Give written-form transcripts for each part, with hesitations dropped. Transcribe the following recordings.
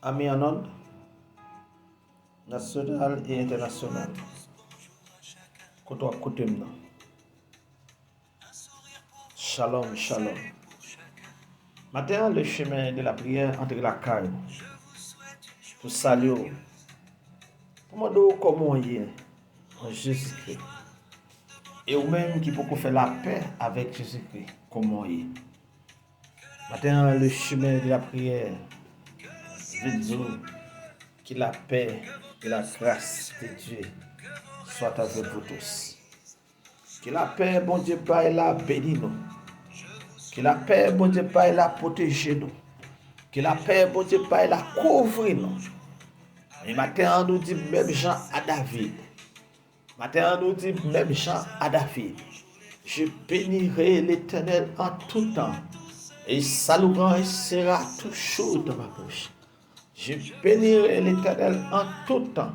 Amis en ondes, national et international, côté à côté maintenant. Shalom, shalom. Matin, le chemin de la prière entre la caille, pour saluer, pour me dire comment il est en Jésus-Christ. Et ou même qui peut faire la paix avec Jésus-Christ, comment il est. Matin, le chemin de la prière, je dis que la paix et la grâce de Dieu soient avec vous tous. Que la paix, bon Dieu, Père, la bénit nous. Que la paix, bon Dieu, Père, la protège nous. Que la paix, bon Dieu, Père, la couvre nous. Et maintenant, on nous dit même Jean à David. Maintenant, on nous dit même Jean à David. Je bénirai l'Éternel en tout temps. Et sa louange sera toujours dans ma bouche. Je bénirai l'Éternel en tout temps.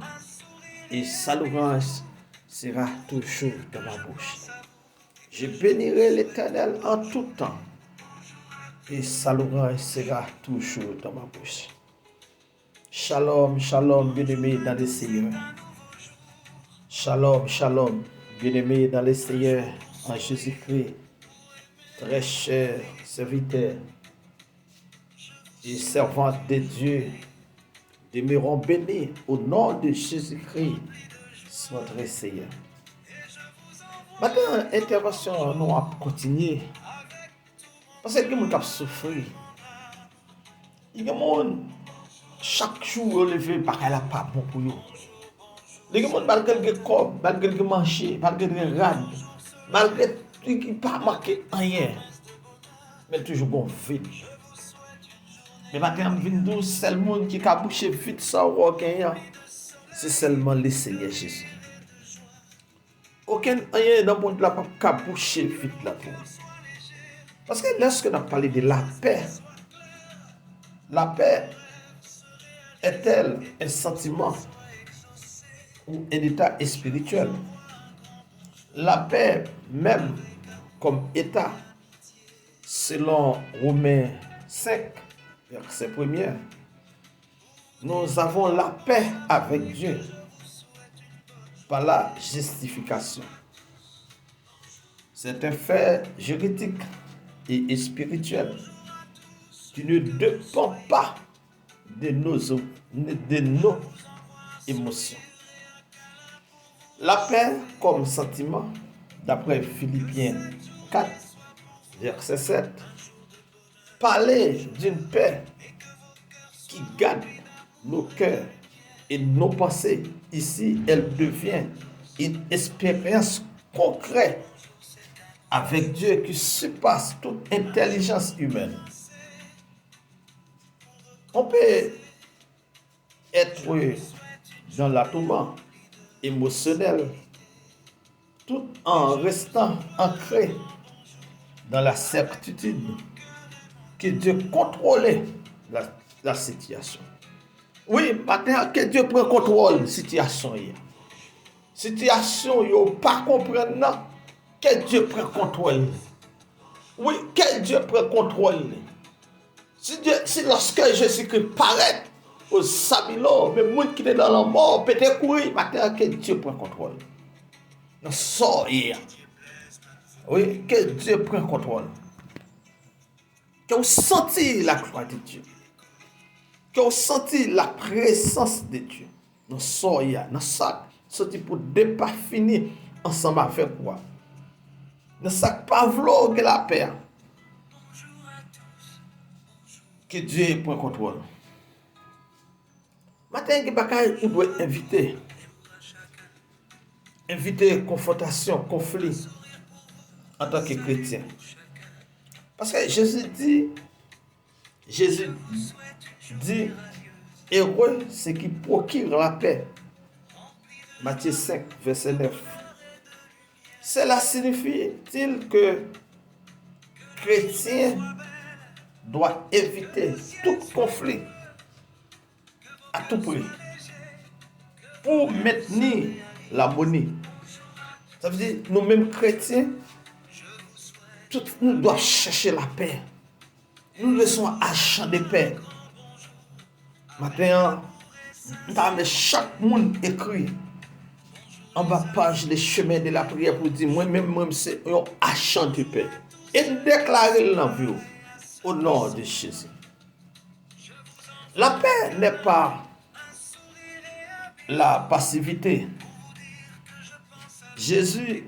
Et sa louange sera toujours dans ma bouche. Je bénirai l'Éternel en tout temps. Et sa louange sera toujours dans ma bouche. Shalom, shalom, bien-aimés dans le Seigneur. Shalom, shalom, bien-aimés dans le Seigneur en Jésus-Christ. Très chers serviteurs et servantes de Dieu, demeurons bénis au nom de Jésus-Christ, notre Seigneur. Maintenant, l'intervention nous a continué. Parce que les gens qui souffrent, les gens chaque jour levé par la pas bon pour eux. Les gens malgré le corps, malgré le manger, malgré le rad, malgré tout qui pas marqué rien, mais toujours bon vide. Mais maintenant, nous seul monde qui a bouché vite sans aucun, c'est seulement le Seigneur Jésus. Aucun rien dans le monde là pas bouché vite là pour. Parce que lorsque nous parlons de la paix est-elle un sentiment ou un état spirituel? La paix, même comme état, selon Romains 5, verset 1er, nous avons la paix avec Dieu par la justification. C'est un fait juridique et spirituel qui ne dépend pas de nos émotions. La paix comme sentiment, d'après Philippiens 4, verset 7, parler d'une paix qui garde nos cœurs et nos pensées. Ici, elle devient une expérience concrète avec Dieu qui surpasse toute intelligence humaine. On peut être dans la tourmente émotionnelle tout en restant ancré dans la certitude que Dieu contrôle la situation. Oui, maintenant que Dieu prend contrôle de la situation. Situation, yo pas comprendre que Dieu prend contrôle. Oui, que Dieu prend contrôle. Si lorsque Jésus-Christ paraît au Sabilo, mais le monde qui est dans la mort, peut-être courir, maintenant que Dieu prend contrôle. Non, ça hier. Oui, que Dieu prend contrôle. Que vous sentez la gloire de Dieu. Que vous sentez la présence de Dieu. Non, ça hier. Non, ça, c'est pour ne pas finir ensemble avec quoi. Ne sac pas vouloir que la paix. Que Dieu prend contrôle. Maintenant, on doit inviter confrontation, conflit en tant que chrétien. Parce que Jésus dit, heureux c'est qui procure la paix. Matthieu 5, verset 9. Cela signifie-t-il que chrétien doit éviter tout conflit à tout prix pour maintenir l'harmonie? Ça veut dire nous-mêmes chrétiens, nous devons chercher la paix. Nous sommes agents de paix. Matin, chaque monde écrit en bas page les chemins de la prière pour dire moi-même c'est un agent de paix. Et déclarer l'envie au nom de Jésus. La paix n'est pas la passivité. Jésus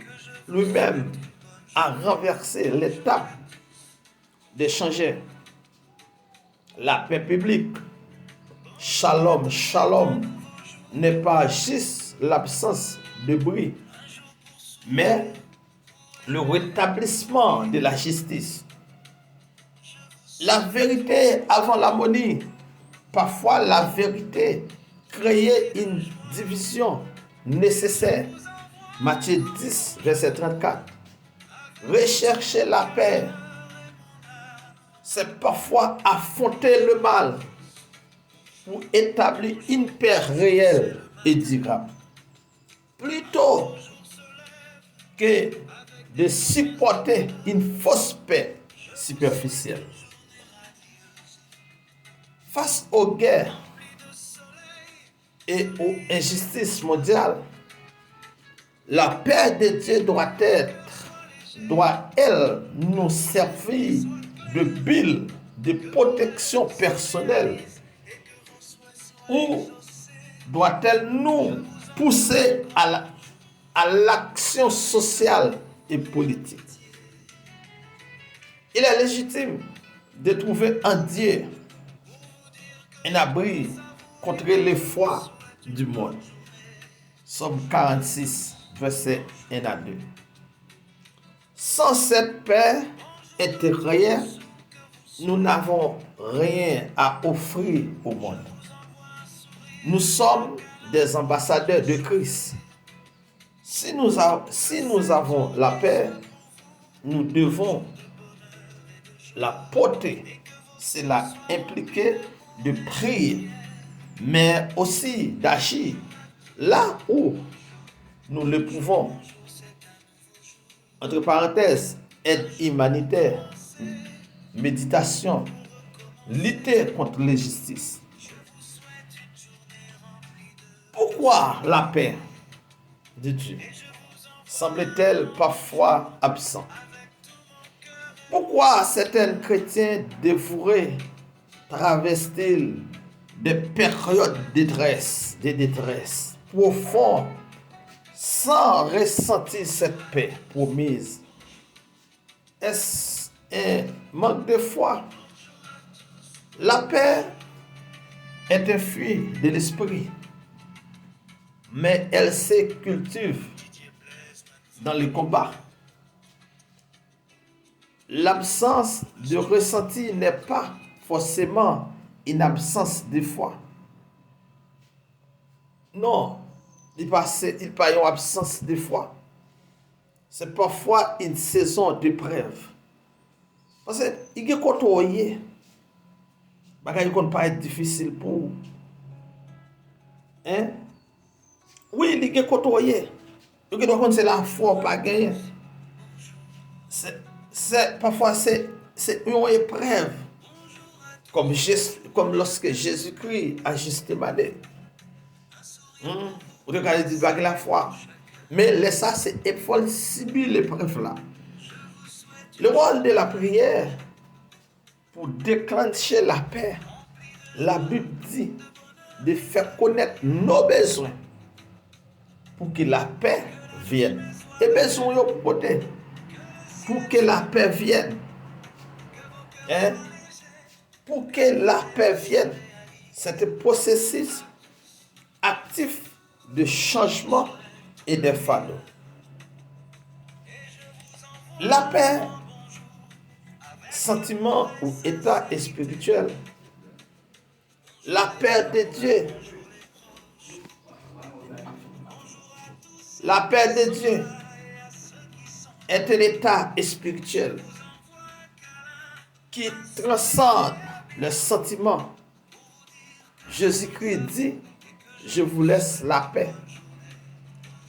lui-même a renversé l'étape d'échanger la paix publique. Shalom, shalom n'est pas juste l'absence de bruit, mais le rétablissement de la justice. La vérité avant l'harmonie. Parfois, la vérité créait une division nécessaire. Matthieu 10, verset 34. Rechercher la paix, c'est parfois affronter le mal pour établir une paix réelle et durable. Plutôt que de supporter une fausse paix superficielle. Face aux guerres et aux injustices mondiales, la paix de Dieu doit, elle, nous servir de bille de protection personnelle ou doit-elle nous pousser à l'action sociale et politique? Il est légitime de trouver en Dieu un abri contre l'effroi du monde. Somme 46, verset 1 à 2. Sans cette paix intérieure, nous n'avons rien à offrir au monde. Nous sommes des ambassadeurs de Christ. Si nous avons la paix, nous devons la porter. Cela implique de prier, mais aussi d'agir là où nous le pouvons. Entre parenthèses, aide humanitaire, méditation, lutter contre l'injustice. Pourquoi la paix de Dieu semble-t-elle parfois absente? Pourquoi certains chrétiens dévoués traversent-ils des périodes de détresse profonde sans ressentir cette paix promise? Est-ce un manque de foi? La paix est un fruit de l'esprit, mais elle se cultive dans le combat. L'absence de ressenti n'est pas forcément une absence de foi. Non, il pas une absence de foi. C'est parfois une saison d'épreuve. Parce que il y a côté bagay kon pas être difficile pour hein? Oui, il y a côté il y a c'est la foi pas gagner. Parfois c'est une épreuve. Comme lorsque Jésus-Christ a Gethsémani. Vous regardez dit bague la foi. Mais ça, c'est il faut subir l'épreuve là. Le rôle de la prière pour déclencher la paix, la Bible dit de faire connaître nos besoins pour que la paix vienne. Et besoin pour côté pour que la paix vienne. Hein? Pour que la paix vienne, c'est un processus actif de changement et de fardeau. La paix, sentiment ou état spirituel, la paix de Dieu, la paix de Dieu est un état spirituel qui transcende le sentiment. Jésus-Christ dit, je vous laisse la paix.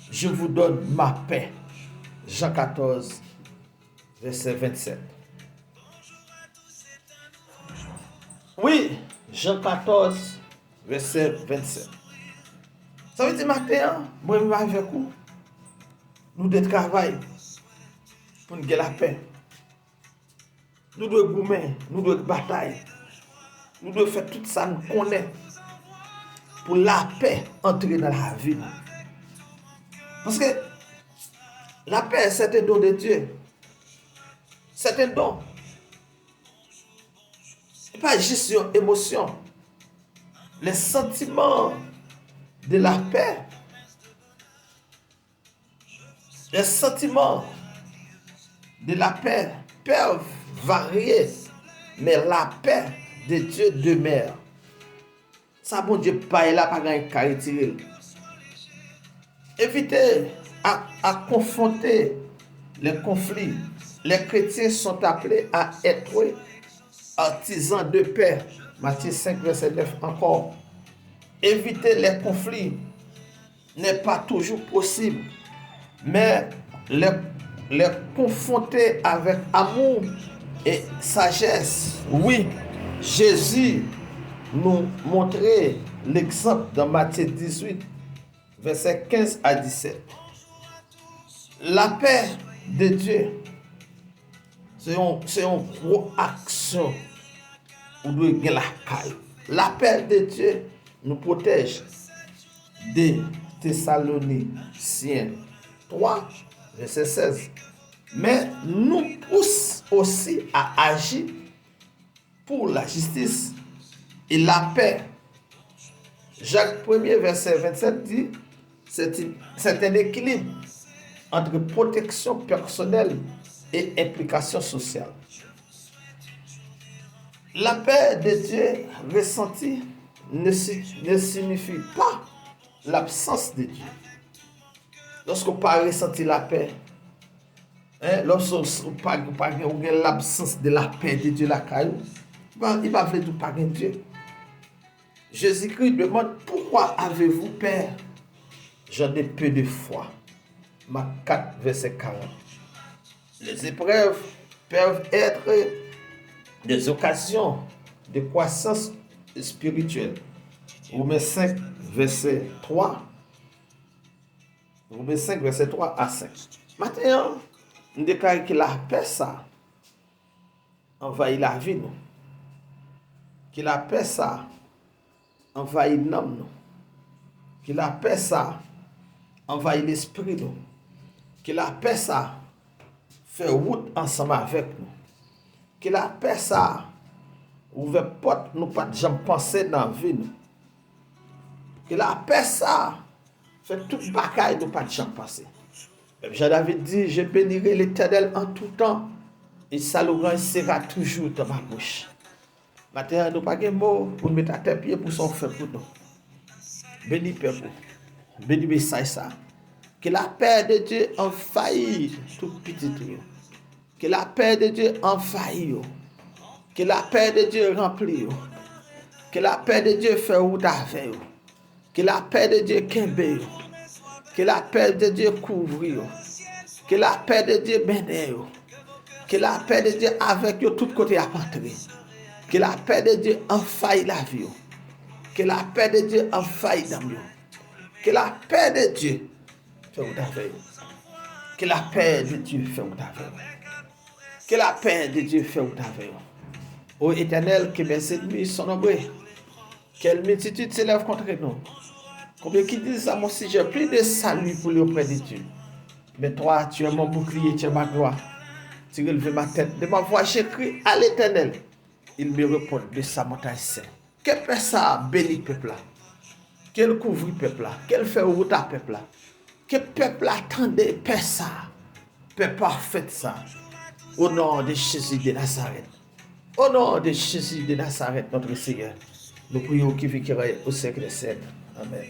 Je vous donne ma paix. Jean 14, verset 27. Oui, Jean 14, verset 27. Ça veut dire matin, moi je vais avec vous. Nous devons travailler pour nous gagner la paix. Nous devons goumer, nous devons batailler. Nous devons faire tout ça nous connaît pour la paix entrer dans la vie. Parce que la paix, c'est un don de Dieu. C'est un don. Ce n'est pas juste une émotion. Les sentiments de la paix, les sentiments de la paix peuvent varier, mais la paix de Dieu demeure. Ça, bon Dieu, pas là, pas gagner qu'à retirer. Évitez à confronter les conflits. Les chrétiens sont appelés à être artisans de paix. Matthieu 5, verset 9 encore. Éviter les conflits n'est pas toujours possible, mais les confronter avec amour et sagesse. Oui, Jésus nous montrait l'exemple dans Matthieu 18, verset 15 à 17. La paix de Dieu, c'est une grosse action où nous avons la caille. La paix de Dieu nous protège des Thessaloniciens 3, verset 16. Mais nous pousse aussi à agir pour la justice et la paix. Jacques 1er, verset 27 dit, c'est un équilibre entre protection personnelle et implication sociale. La paix de Dieu ressentie ne signifie pas l'absence de Dieu. Lorsqu'on n'a pas ressenti la paix, lorsqu'on n'a pas l'absence de la paix de Dieu, il va dire pas de Dieu. Jésus-Christ demande, pourquoi avez-vous peur? J'en ai peu de foi. Marc 4, verset 40. Les épreuves peuvent être des occasions de croissance spirituelle. Romains 5, verset 3. Romains 5, verset 3 à 5. Maintenant, nous déclarons que la paix, ça, envahit la vie, nous. Que la paix, ça, envahit l'âme, nous. Que la paix, ça, envahit l'esprit, nous. Que la paix, ça, fait route ensemble avec nous. Que la paix, ça, ouvre porte, nous pas jamais penser dans la vie, nous. Que la paix, ça, fait toute bagaille, nous pas jamais penser. Jean-David dit, je bénirai l'Éternel en tout temps, et sa louange sera toujours dans ma bouche. Maintenant, nous n'avons pas de mots pour mettre à tes pieds pour son fait pour nous. Béni peuple, béni message ça. Que la paix de Dieu envahisse tout petit tout. Que la paix de Dieu envahisse. Que la paix de Dieu remplit. Que la paix de Dieu fait route avec vous. Que la paix de Dieu kembe. Que la paix de Dieu couvre. Que la paix de Dieu bénisse. Que la paix de Dieu avec vous tout côté à rentrer. Que la paix de Dieu envahisse la vie. Que la paix de Dieu envahisse dans vous. Que la paix de Dieu fait route avec vous. Que la paix de Dieu fait route avec vous. Que la paix de Dieu fait route avec vous. Ô Éternel, que mes ennemis sont nombreux. Quelle multitude s'élève contre nous. Combien qui disent à mon sujet, plus de salut pour lui auprès de Dieu. Mais toi, tu es mon bouclier, tu es ma gloire. Tu relèves ma tête. De ma voix, j'écris à l'Éternel. Il me répond de sa montagne sainte. Quel paix ça bénit peuple là. Quel couvre peuple là. Quel fait route à peuple là. Quel peuple attendait paix ça. Paix parfaite ça. Au nom de Jésus de Nazareth. Au nom de Jésus de Nazareth, notre Seigneur. Nous prions qui vit au siècle des siècles. Amen.